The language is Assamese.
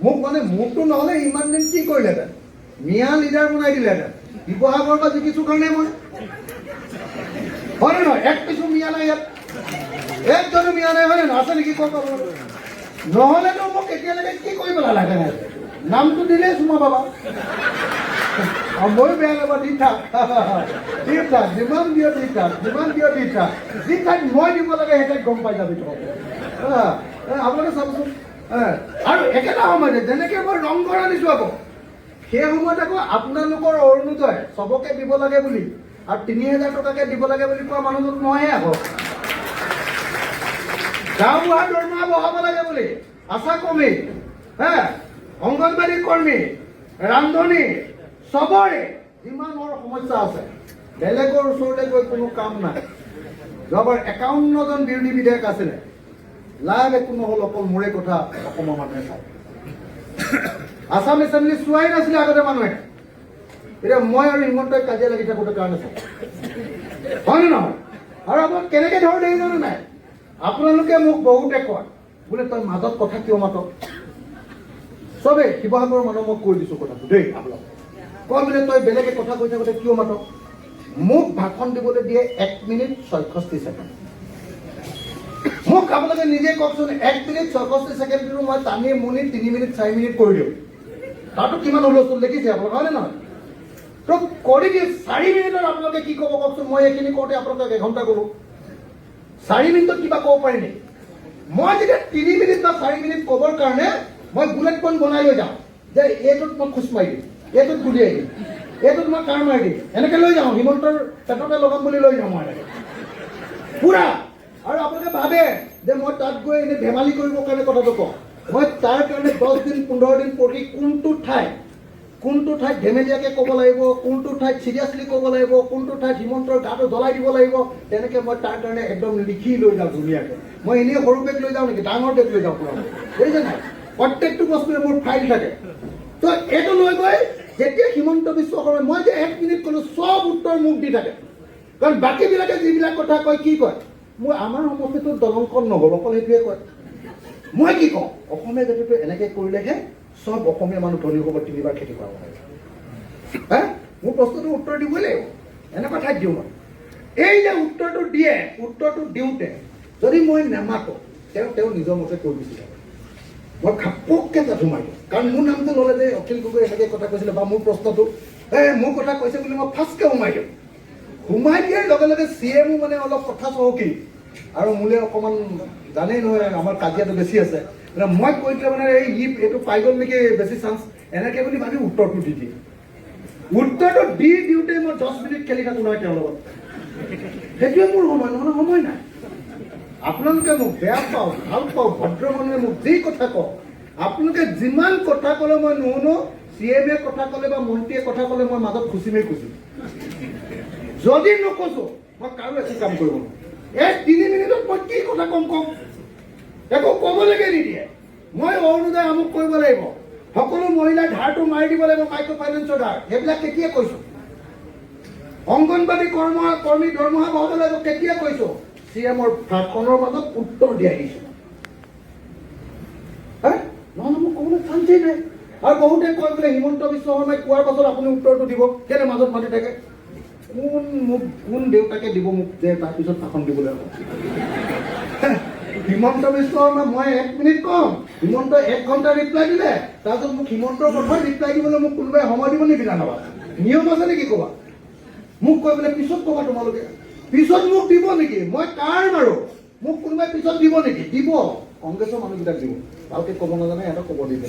মোক মানে মোকতো নহ'লে ইমান দিন কি কৰিলেহেঁতেন, মিয়া লিডাৰ বনাই দিলেহেঁতেন। শিৱসাগৰৰ পৰা জিকিছোঁ কাৰণে মই, হয়নে নহয়? এক পিছো মিয়া নাই ইয়াত, একজনো মিয়া নাই, হয়নে নহয়? আছে নেকি কওক? নহ'লেতো মোক এতিয়ালৈকে কি কৰি পেলালেহেঁতেন? নামটো দিলেই চুমা বাবা। ময়ো বেয়া নাপাওঁ, দি থাক, যিমান দিয় দি থাক, যিমান দিয় দি থাক, যি ঠাইত মই দিব লাগে সেই ঠাইত গম পাই যাবি তই। আপোনালোকে চাবচোন। আৰু একেটা সময়তে যেনেকৈ মই ৰংঘৰ আনিছোঁ আকৌ, সেই সময়ত আকৌ আপোনালোকৰ অৰুণোদয় চবকে দিব লাগে বুলি আৰু ৩,০০০ টকাকৈ দিব লাগে বুলি কোৱা মানুহজন মইহে আকৌ। গাঁওবুঢ়াৰ দৰমহা বঢ়াব লাগে বুলি আশা কৰ্মী, অংগনবাড়ী কৰ্মী, ৰান্ধনী, চবৰে যিমানৰ সমস্যা আছে, বেলেগৰ ওচৰলৈ গৈ কোনো কাম নাই। যোৱাবাৰ ৫১জন বিৰোধী বিধায়ক আছিলে, লাভ একো নহ'ল, অকল মোৰে কথা অসমৰ মানুহে চায়। আছাম এছেম্বলি চোৱাই নাছিলে আগতে মানুহে, এতিয়া মই আৰু হিমন্তই কাজিয়া লাগি থাকোঁতে কাৰণে চাই, হয়নে নহয়? আৰু আপোনাক কেনেকৈ ধৰ দেৰি জানে নাই? আপোনালোকে মোক বহুতে কয় বোলে তই মাজত কথা কিয় মাত? চবেই শিৱসাগৰৰ মানুহ মই কৈ দিছোঁ কথাটো দেই, আপোনালোক কয় বোলে তই বেলেগে কথা কৈ থাকোঁতে কিয় মাত? মোক ভাষণ দিবলৈ দিয়ে ১ মিনিট ৬৬ ছেকেণ্ড। মোক আপোনালোকে নিজে কওকচোন, ১ মিনিট ৬৬ ছেকেণ্ডটো মই টানি মুনি ৩ মিনিট ৪ মিনিট কৰি দিওঁ, তাতো কিমান হুলস্থুল দেখিছে আপোনালোকে, হয়নে নহয়? তো কৰি দিয়ে ৪ মিনিটত আপোনালোকে কি ক'ব কওকচোন? মই এইখিনি কৰোঁতে আপোনালোকক ১ ঘণ্টা ক'লোঁ, ৪ মিনিটত কিবা ক'ব পাৰি নেকি? মই যেতিয়া ৩ মিনিট বা ৪ মিনিট ক'বৰ কাৰণে মই বুলেট পইণ্ট বনাই লৈ যাওঁ যে এইটোত মই খোজ মাৰি দিম, এইটোত গুলিয়াই দিম, এইটোত মই কাৰ মাৰি দিম, এনেকৈ লৈ যাওঁ, হিমন্তৰ পেটতে লগাম বুলি লৈ যাওঁ মই এনেকৈ পুৰা। আৰু আপোনালোকে ভাবে যে মই তাত গৈ এনেই ধেমালি কৰিবৰ কাৰণে কথাটো কওঁ। মই তাৰ কাৰণে ১০ দিন ১৫ দিন পঢ়ি কোনটো ঠাইত ধেমেলীয়াকৈ ক'ব লাগিব, কোনটো ঠাইত চিৰিয়াছলি ক'ব লাগিব, কোনটো ঠাইত হিমন্তৰ গাটো জ্বলাই দিব লাগিব, তেনেকৈ মই তাৰ কাৰণে একদম লিখি লৈ যাওঁ ধুনীয়াকৈ। মই এনেই সৰু বেগ লৈ যাওঁ নেকি, ডাঙৰ বেগ লৈ যাওঁ পুৰা, বুজিছে নাই? প্ৰত্যেকটো বস্তুৱে মোৰ ফাইল থাকে। তো এইটো লৈ গৈ যেতিয়া হিমন্ত বিশ্ব শৰ্মাই মই যে ১ মিনিট ক'লোঁ, চব উত্তৰ মোক দি থাকে। কাৰণ বাকীবিলাকে যিবিলাক কথা কয়, কি কয়, মোৰ আমাৰ সমষ্টিটোত দলংখন নহ'ব, অকল সেইটোৱে কয়। মই কি কওঁ, অসমীয়া জাতিটো এনেকৈ কৰিলেহে চব অসমীয়া মানুহ ধনী হ'ব, ৩বাৰ খেতি কৰাব লাগে। মোৰ প্ৰশ্নটো উত্তৰ দিবই লাগিব, এনেকুৱা ঠাইত দিওঁ মই। এই যে উত্তৰটো দিয়ে, উত্তৰটো দিওঁতে যদি মই নেমাতো, তেওঁ নিজৰ মতে কৈ গুচি যাব। মই খাপককৈ যাঠো মাৰি দিওঁ, কাৰণ মোৰ নামটো ল'লে যে অখিল গগৈ এনেকৈ কথা কৈছিলে বা মোৰ প্ৰশ্নটো মোৰ কথা কৈছে বুলি মই ফাৰ্ষ্টকৈ সোমাই দিওঁ। সোমাই দিয়াৰ লগে লগে CMও মানে অলপ কথা চহকী, আৰু মোলৈ অকণমান জানেই নহয় আমাৰ কাজিয়াটো বেছি আছে, মই কৈ দিলে মানে এইটো পাই গ'ল নেকি বেছি চান্স, এনেকৈ বুলি ভাবি উত্তৰটো দি দিয়ে। উত্তৰটো দি দিওঁতে মই 10 মিনিট খেলি থাকোঁ নহয় তেওঁৰ লগত। সেইটোৱে মোৰ সময়, নহ'লে সময় নাই। আপোনালোকে মোক বেয়া পাওঁ, ভাল পাওঁ, ভদ্ৰ মানুহে মোক যি কথা কওঁ, আপোনালোকে যিমান কথা ক'লে মই নুশুনো। CMে কথা ক'লে বা মন্ত্ৰীয়ে কথা ক'লে মই মাজত খুচিমেই খুচিম। যদি নোখোজো মই কাৰো একো কাম কৰিব নোৱাৰোঁ। এই 3 মিনিটত মই কি কথা কম, একো ক'বলৈকে নিদিয়ে। মই অৰুণোদয় আমুক কৰিব লাগিব, সকলো মহিলাৰ ধাৰটো মাৰি দিব লাগিব, মাইক্ৰ' ফাইনেন্সৰ ধাৰ, সেইবিলাক কেতিয়া কৈছোঁ? অংগনবাড়ী কৰ্মী দৰমহা বঢ়াব লাগিব, কেতিয়া কৈছোঁ? CMৰ ভাষণৰ মাজত উত্তৰ দিয়াই দিছোঁ। নহ'লে মোক ক'বলৈ চান্সেই নাই। আৰু বহুতে কয় বোলে হিমন্ত বিশ্ব শৰ্মাই কোৱাৰ পাছত আপুনি উত্তৰটো দিব, কেলৈ মাজত মাতি থাকে? কোন দেউতাকে দিব মোক যে তাৰপিছত ভাষণ দিবলৈ হ'ব? হিমন্ত বিশ্ব শৰ্মা মই 1 মিনিট কম, হিমন্ত 1 ঘণ্টা ৰিপ্লাই দিলে, তাৰপিছত মোক হিমন্তৰ কথা ৰিপ্লাই দিবলৈ মোক কোনোবাই সময় দিব নেকি? জানাবা নিয়ম আছে নেকি ক'বা? মোক কৈ বোলে পিছত ক'বা তোমালোকে, পিছত মোক দিব নেকি? মই কাৰ মাৰোঁ? মোক কোনোবাই পিছত দিব নেকি? দিব, কংগ্ৰেছৰ মানুহকেইটাক দিব, ভালকৈ ক'ব নাজানে সিহঁতক ক'ব দিব।